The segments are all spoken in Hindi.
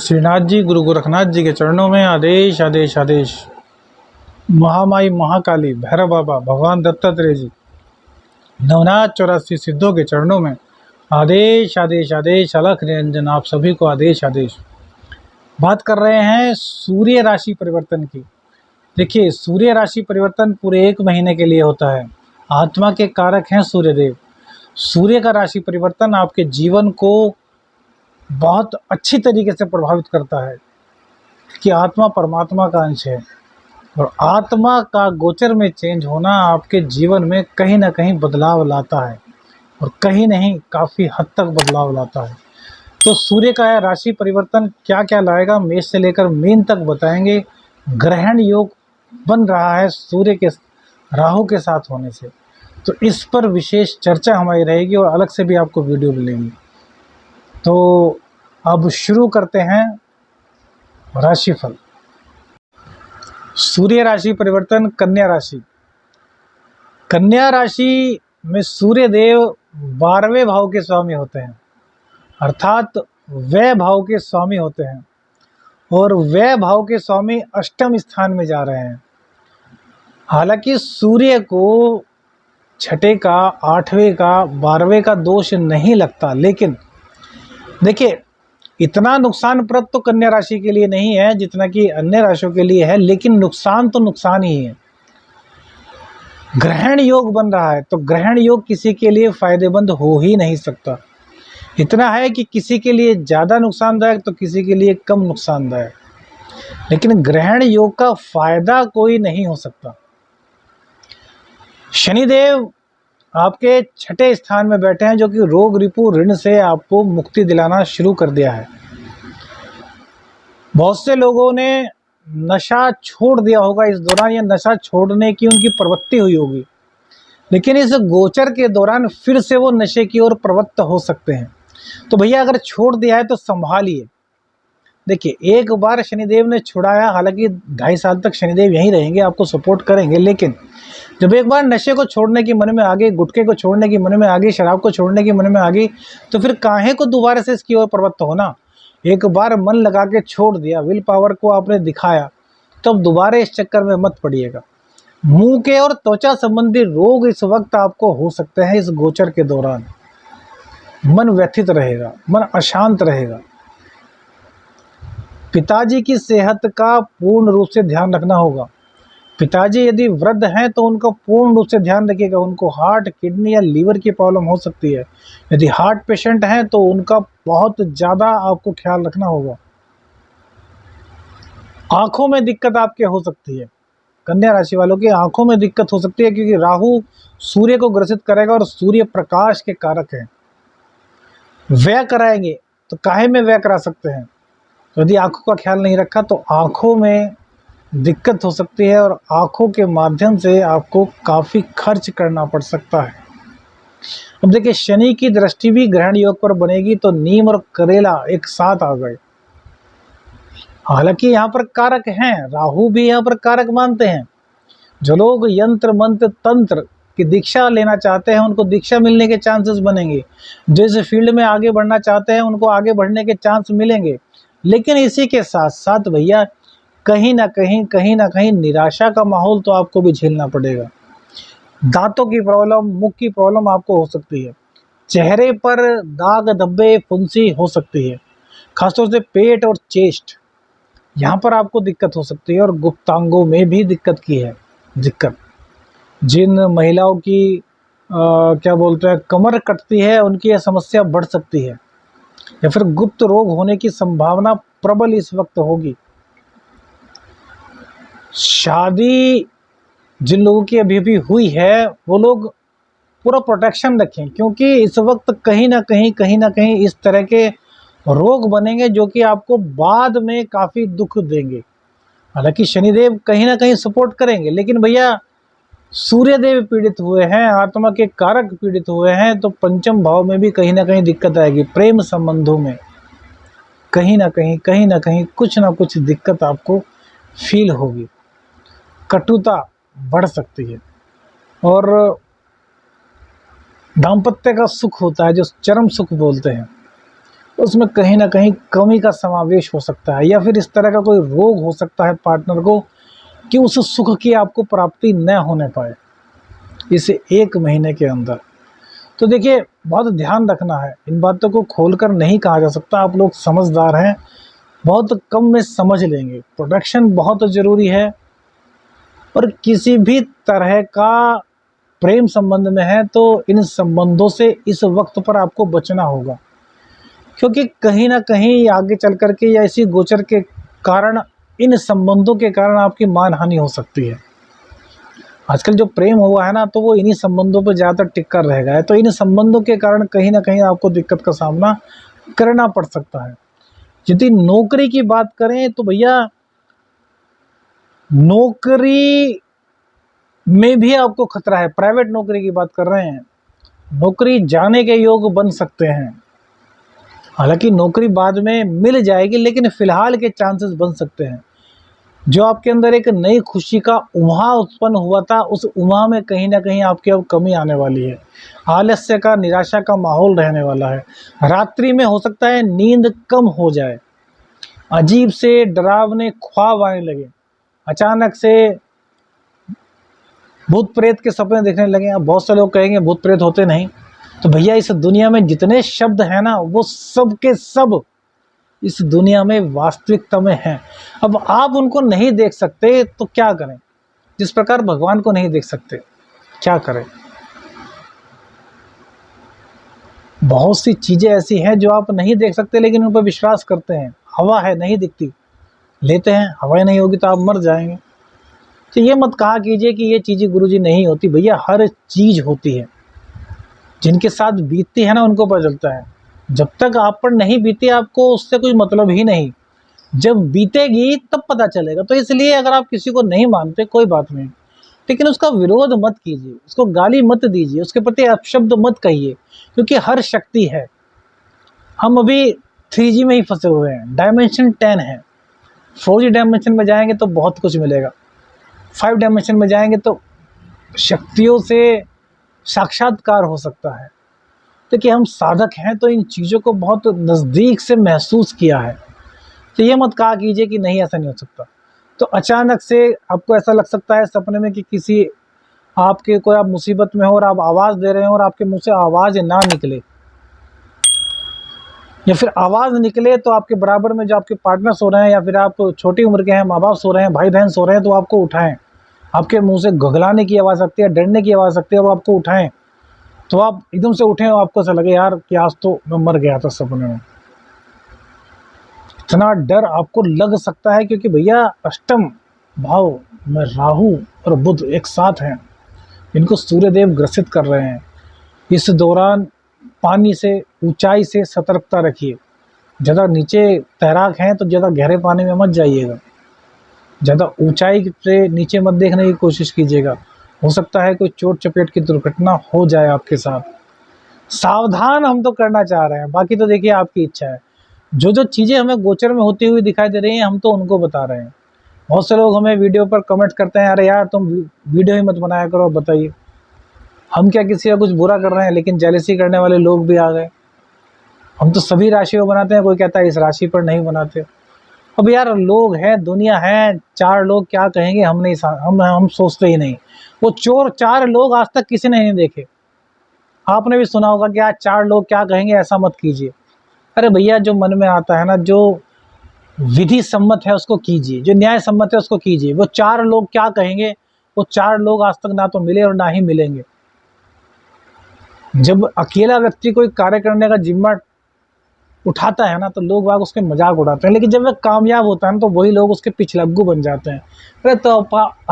श्रीनाथ जी गुरु गोरखनाथ जी के चरणों में आदेश आदेश आदेश। महामाई महाकाली भैरव बाबा भगवान दत्तात्रेय जी नवनाथ 84 सिद्धों के चरणों में आदेश आदेश आदेश। अलख निरंजन आप सभी को आदेश आदेश। बात कर रहे हैं सूर्य राशि परिवर्तन की। देखिए, सूर्य राशि परिवर्तन पूरे 1 महीने के लिए होता है। आत्मा के कारक हैं सूर्यदेव। सूर्य का राशि परिवर्तन आपके जीवन को बहुत अच्छी तरीके से प्रभावित करता है कि आत्मा परमात्मा का अंश है और आत्मा का गोचर में चेंज होना आपके जीवन में कहीं ना कहीं बदलाव लाता है और कहीं नहीं काफ़ी हद तक बदलाव लाता है। तो सूर्य का राशि परिवर्तन क्या क्या लाएगा, मेष से लेकर मीन तक बताएंगे। ग्रहण योग बन रहा है सूर्य के राहु के साथ होने से, तो इस पर विशेष चर्चा हमारी रहेगी और अलग से भी आपको वीडियो मिलेगी। तो अब शुरू करते हैं राशिफल। सूर्य राशि परिवर्तन कन्या राशि। कन्या राशि में सूर्य देव 12वें भाव के स्वामी होते हैं, अर्थात व्यय भाव के स्वामी होते हैं और व्यय भाव के स्वामी अष्टम स्थान में जा रहे हैं। हालांकि सूर्य को छठे का, 8वें का, 12वें का दोष नहीं लगता, लेकिन देखिए इतना नुकसानप्रद तो कन्या राशि के लिए नहीं है जितना कि अन्य राशियों के लिए है, लेकिन नुकसान तो नुकसान ही है। ग्रहण योग बन रहा है तो ग्रहण योग किसी के लिए फायदेमंद हो ही नहीं सकता। इतना है कि किसी के लिए ज़्यादा नुकसानदायक तो किसी के लिए कम नुकसानदायक, लेकिन ग्रहण योग का फायदा कोई नहीं हो सकता। शनिदेव आपके छठे स्थान में बैठे हैं, जो कि रोग रिपु ऋण से आपको मुक्ति दिलाना शुरू कर दिया है। बहुत से लोगों ने नशा छोड़ दिया होगा इस दौरान, या नशा छोड़ने की उनकी प्रवृत्ति हुई होगी, लेकिन इस गोचर के दौरान फिर से वो नशे की ओर प्रवृत्त हो सकते हैं। तो भैया अगर छोड़ दिया है तो संभालिए। देखिए, एक बार शनिदेव ने छुड़ाया, हालांकि 2.5 साल तक शनिदेव यहीं रहेंगे, आपको सपोर्ट करेंगे, लेकिन जब एक बार नशे को छोड़ने की मन में आ गई, गुटखे को छोड़ने की मन में आ गई, शराब को छोड़ने की मन में आ गई, तो फिर काहे को दोबारा से इसकी ओर प्रवृत्त होना। एक बार मन लगा के छोड़ दिया, विल पावर को आपने दिखाया, तो अब दोबारा इस चक्कर में मत पड़िएगा। मुंह के और त्वचा संबंधी रोग इस वक्त आपको हो सकते हैं। इस गोचर के दौरान मन व्यथित रहेगा, मन अशांत रहेगा। पिताजी की सेहत का पूर्ण रूप से ध्यान रखना होगा। पिताजी यदि वृद्ध हैं तो उनका पूर्ण रूप से ध्यान रखिएगा। उनको हार्ट, किडनी या लीवर की प्रॉब्लम हो सकती है। यदि हार्ट पेशेंट हैं तो उनका बहुत ज़्यादा आपको ख्याल रखना होगा। आंखों में दिक्कत आपके हो सकती है। कन्या राशि वालों की आंखों में दिक्कत हो सकती है, क्योंकि राहु सूर्य को ग्रसित करेगा और सूर्य प्रकाश के कारक हैं। व्यय कराएंगे तो काहे में व्यय करा सकते हैं। तो यदि आंखों का ख्याल नहीं रखा तो आंखों में दिक्कत हो सकती है और आंखों के माध्यम से आपको काफ़ी खर्च करना पड़ सकता है। अब देखिए, शनि की दृष्टि भी ग्रहण योग पर बनेगी, तो नीम और करेला एक साथ आ गए। हालांकि यहाँ पर कारक हैं, राहु भी यहाँ पर कारक मानते हैं। जो लोग यंत्र मंत्र तंत्र की दीक्षा लेना चाहते हैं उनको दीक्षा मिलने के चांसेस बनेंगे। जो इस फील्ड में आगे बढ़ना चाहते हैं उनको आगे बढ़ने के चांस मिलेंगे। लेकिन इसी के साथ साथ भैया कहीं ना कहीं निराशा का माहौल तो आपको भी झेलना पड़ेगा। दांतों की प्रॉब्लम, मुख की प्रॉब्लम आपको हो सकती है। चेहरे पर दाग धब्बे, फुंसी हो सकती है। खासतौर से पेट और चेस्ट, यहाँ पर आपको दिक्कत हो सकती है। और गुप्तांगों में भी दिक्कत की है दिक्कत। जिन महिलाओं की क्या बोलते हैं कमर कटती है, उनकी यह समस्या बढ़ सकती है, या फिर गुप्त रोग होने की संभावना प्रबल इस वक्त होगी। शादी जिन लोगों की अभी हुई है वो लोग पूरा प्रोटेक्शन रखें, क्योंकि इस वक्त कहीं ना कहीं इस तरह के रोग बनेंगे जो कि आपको बाद में काफ़ी दुख देंगे। हालांकि शनिदेव कहीं ना कहीं सपोर्ट करेंगे, लेकिन भैया सूर्यदेव पीड़ित हुए हैं, आत्मा के कारक पीड़ित हुए हैं, तो पंचम भाव में भी कहीं ना कहीं दिक्कत आएगी। प्रेम संबंधों में कहीं ना कहीं कुछ ना कुछ दिक्कत आपको फील होगी। कटुता बढ़ सकती है और दाम्पत्य का सुख होता है, जो चरम सुख बोलते हैं, उसमें कहीं ना कहीं कमी का समावेश हो सकता है, या फिर इस तरह का कोई रोग हो सकता है पार्टनर को कि उस सुख की आपको प्राप्ति न होने पाए इस 1 महीने के अंदर। तो देखिए, बहुत ध्यान रखना है, इन बातों को खोलकर नहीं कहा जा सकता। आप लोग समझदार हैं, बहुत कम में समझ लेंगे। प्रोटेक्शन बहुत ज़रूरी है, और किसी भी तरह का प्रेम संबंध में है तो इन संबंधों से इस वक्त पर आपको बचना होगा, क्योंकि कहीं ना कहीं आगे चल कर के या इसी गोचर के कारण, इन संबंधों के कारण आपकी मानहानि हो सकती है। आजकल जो प्रेम हुआ है ना, तो वो इन्हीं संबंधों पर ज़्यादातर टिक कर रह गया है। तो इन संबंधों के कारण कहीं ना कहीं आपको दिक्कत का सामना करना पड़ सकता है। यदि नौकरी की बात करें तो भैया, नौकरी में भी आपको खतरा है। प्राइवेट नौकरी की बात कर रहे हैं, नौकरी जाने के योग बन सकते हैं। हालांकि नौकरी बाद में मिल जाएगी, लेकिन फिलहाल के चांसेस बन सकते हैं। जो आपके अंदर एक नई खुशी का उम्हा उत्पन्न हुआ था, उस उम्हा में कहीं ना कहीं आपकी अब कमी आने वाली है। आलस्य का, निराशा का माहौल रहने वाला है। रात्रि में हो सकता है नींद कम हो जाए, अजीब से डरावने ख्वाब आने लगे, अचानक से भूत प्रेत के सपने देखने लगे। अब बहुत से लोग कहेंगे भूत प्रेत होते नहीं। तो भैया, इस दुनिया में जितने शब्द हैं ना, वो सब के सब इस दुनिया में वास्तविकता में हैं। अब आप उनको नहीं देख सकते तो क्या करें? जिस प्रकार भगवान को नहीं देख सकते, क्या करें? बहुत सी चीजें ऐसी हैं जो आप नहीं देख सकते, लेकिन उन पर विश्वास करते हैं। हवा है, नहीं दिखती, लेते हैं। हवा नहीं होगी तो आप मर जाएंगे। तो ये मत कहा कीजिए कि ये चीज़ें गुरुजी नहीं होती। भैया, हर चीज़ होती है। जिनके साथ बीतती है ना, उनको पता चलता है। जब तक आप पर नहीं बीती, आपको उससे कोई मतलब ही नहीं। जब बीतेगी तब पता चलेगा। तो इसलिए अगर आप किसी को नहीं मानते, कोई बात नहीं, लेकिन उसका विरोध मत कीजिए, उसको गाली मत दीजिए, उसके प्रति अपशब्द मत कहिए, क्योंकि हर शक्ति है। हम अभी 3G में ही फंसे हुए हैं, डायमेंशन 10 है। 4G डायमेंशन में जाएंगे तो बहुत कुछ मिलेगा, 5 डायमेंशन में जाएंगे तो शक्तियों से साक्षात्कार हो सकता है। देखिए, हम साधक हैं तो इन चीज़ों को बहुत नज़दीक से महसूस किया है। तो ये मत कहा कीजिए कि नहीं, ऐसा नहीं हो सकता। तो अचानक से आपको ऐसा लग सकता है सपने में कि किसी आपके कोई आप मुसीबत में हो और आप आवाज़ दे रहे हो और आपके मुंह से आवाज़ ना निकले, या फिर आवाज़ निकले तो आपके बराबर में जो आपके पार्टनर सो रहे हैं, या फिर आप छोटी उम्र के हैं, माँ बाप सो रहे हैं, भाई बहन सो रहे हैं, तो आपको उठाएं। आपके मुंह से घुघलाने की आवाज़ आती है, डरने की आवाज़ आती है, और आपको उठाएं तो आप एकदम से उठें और आपको ऐसा लगे यार कि आज तो मैं मर गया था सपने में। इतना डर आपको लग सकता है, क्योंकि भैया अष्टम भाव में राहु और बुध एक साथ हैं। इनको सूर्यदेव ग्रसित कर रहे हैं। इस दौरान पानी से, ऊंचाई से सतर्कता रखिए। ज़्यादा नीचे तैराक हैं तो ज़्यादा गहरे पानी में मत जाइएगा। ज़्यादा ऊंचाई से नीचे मत देखने की कोशिश कीजिएगा। हो सकता है कोई चोट चपेट की दुर्घटना हो जाए आपके साथ। सावधान हम तो करना चाह रहे हैं, बाकी तो देखिए आपकी इच्छा है। जो जो चीज़ें हमें गोचर में होती हुई दिखाई दे रही हैं, हम तो उनको बता रहे हैं। बहुत से लोग हमें वीडियो पर कमेंट करते हैं, अरे यार तुम वीडियो ही मत बनाया करो, बताइए हम क्या किसी का कुछ बुरा कर रहे हैं। लेकिन जेलसी करने वाले लोग भी आ गए। हम तो सभी राशियों बनाते हैं, कोई कहता है इस राशि पर नहीं बनाते। अब यार, लोग हैं, दुनिया है, 4 लोग क्या कहेंगे हम नहीं, हम सोचते ही नहीं। वो चोर 4 लोग आज तक किसी ने नहीं देखे। आपने भी सुना होगा कि आज 4 लोग क्या कहेंगे, ऐसा मत कीजिए। अरे भैया, जो मन में आता है ना, जो विधि सम्मत है उसको कीजिए, जो न्याय सम्मत है उसको कीजिए। वो 4 लोग क्या कहेंगे, वो 4 लोग आज तक ना तो मिले और ना ही मिलेंगे। जब अकेला व्यक्ति कोई कार्य करने का जिम्मा उठाता है ना, तो लोग वाग उसके मजाक उड़ाते हैं, लेकिन जब वह कामयाब होता है ना, तो वही लोग उसके पिछलग्गू बन जाते हैं। अरे तो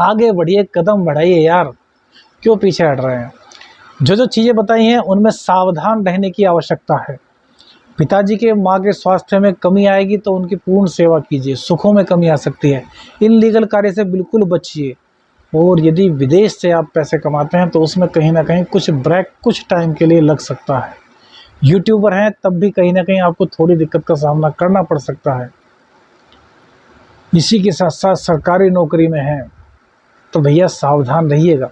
आगे बढ़िए, कदम बढ़ाइए यार, क्यों पीछे हट रहे हैं? जो जो चीज़ें बताई हैं उनमें सावधान रहने की आवश्यकता है। पिताजी के, माँ के स्वास्थ्य में कमी आएगी तो उनकी पूर्ण सेवा कीजिए, सुखों में कमी आ सकती है। इनलीगल कार्य से बिल्कुल बचिए। और यदि विदेश से आप पैसे कमाते हैं तो उसमें कहीं ना कहीं कुछ ब्रेक कुछ टाइम के लिए लग सकता है। यूट्यूबर हैं तब भी कहीं ना कहीं आपको थोड़ी दिक्कत का सामना करना पड़ सकता है। इसी के साथ साथ सरकारी नौकरी में हैं तो भैया सावधान रहिएगा।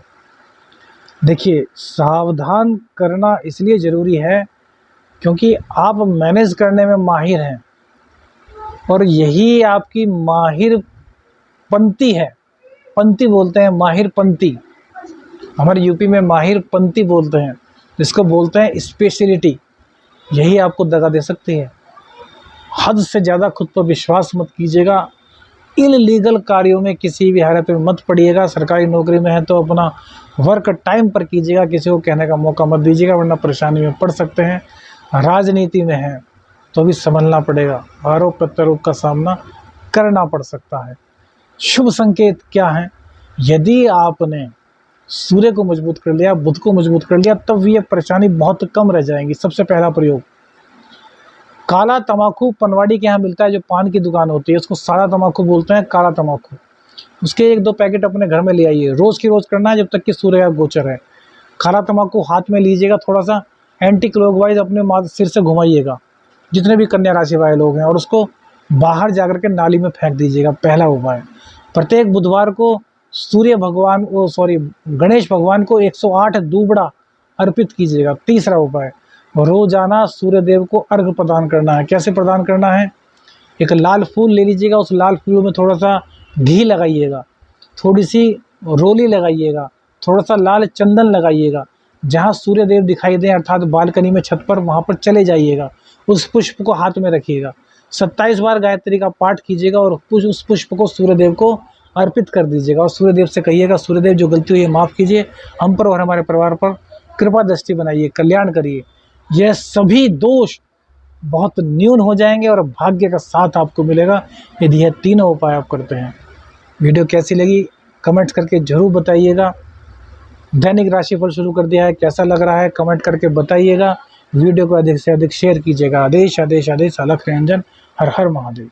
देखिए, सावधान करना इसलिए ज़रूरी है क्योंकि आप मैनेज करने में माहिर हैं और यही आपकी माहिर पंक्ति है। पंक्ति बोलते हैं, माहिर पंक्ति। हमारे यूपी में माहिर पंक्ति बोलते हैं, जिसको बोलते हैं स्पेशलिटी। यही आपको दगा दे सकती है। हद से ज़्यादा खुद पर विश्वास मत कीजिएगा। इलीगल कार्यों में किसी भी हालत में मत पड़िएगा। सरकारी नौकरी में है तो अपना वर्क टाइम पर कीजिएगा, किसी को कहने का मौका मत दीजिएगा, वरना परेशानी में पड़ सकते हैं। राजनीति में है तो भी संभलना पड़ेगा, आरोप प्रत्यारोप का सामना करना पड़ सकता है। शुभ संकेत क्या है? यदि आपने सूर्य को मजबूत कर लिया, बुध को मजबूत कर लिया, तब ये परेशानी बहुत कम रह जाएंगी। सबसे पहला प्रयोग, काला तम्बाकू पनवाड़ी के यहाँ मिलता है, जो पान की दुकान होती है, उसको सादा तम्बाकू बोलते हैं, काला तम्बाकू। उसके 1-2 पैकेट अपने घर में ले आइए। रोज़ की रोज़ करना है जब तक कि सूर्य का गोचर है। काला तम्बाकू हाथ में लीजिएगा, थोड़ा सा एंटी क्लॉकवाइज अपने सिर से घुमाइएगा, जितने भी कन्या राशि वाले लोग हैं, और उसको बाहर जाकर के नाली में फेंक दीजिएगा। पहला उपाय। प्रत्येक बुधवार को गणेश भगवान को 108 दूबड़ा अर्पित कीजिएगा। तीसरा उपाय, रोजाना सूर्य देव को अर्घ प्रदान करना है। कैसे प्रदान करना है? एक लाल फूल ले लीजिएगा, उस लाल फूल में थोड़ा सा घी लगाइएगा, थोड़ी सी रोली लगाइएगा, थोड़ा सा लाल चंदन लगाइएगा। जहाँ सूर्य देव दिखाई दें, अर्थात बालकनी में, छत पर, वहाँ पर चले जाइएगा। उस पुष्प को हाथ में रखिएगा। 27 बार गायत्री का पाठ कीजिएगा और उस पुष्प को सूर्य देव को अर्पित कर दीजिएगा। और सूर्य देव से कहिएगा, सूर्य देव जो गलती हुई है माफ़ कीजिए, हम पर और हमारे परिवार पर कृपा दृष्टि बनाइए, कल्याण करिए। यह सभी दोष बहुत न्यून हो जाएंगे और भाग्य का साथ आपको मिलेगा यदि यह तीनों उपाय आप करते हैं। वीडियो कैसी लगी कमेंट्स करके ज़रूर बताइएगा। दैनिक राशिफल शुरू कर दिया है, कैसा लग रहा है कमेंट करके बताइएगा। वीडियो को अधिक से अधिक शेयर कीजिएगा। आदेश आदेश आदेश। अलख निरंजन। हर हर महादेव।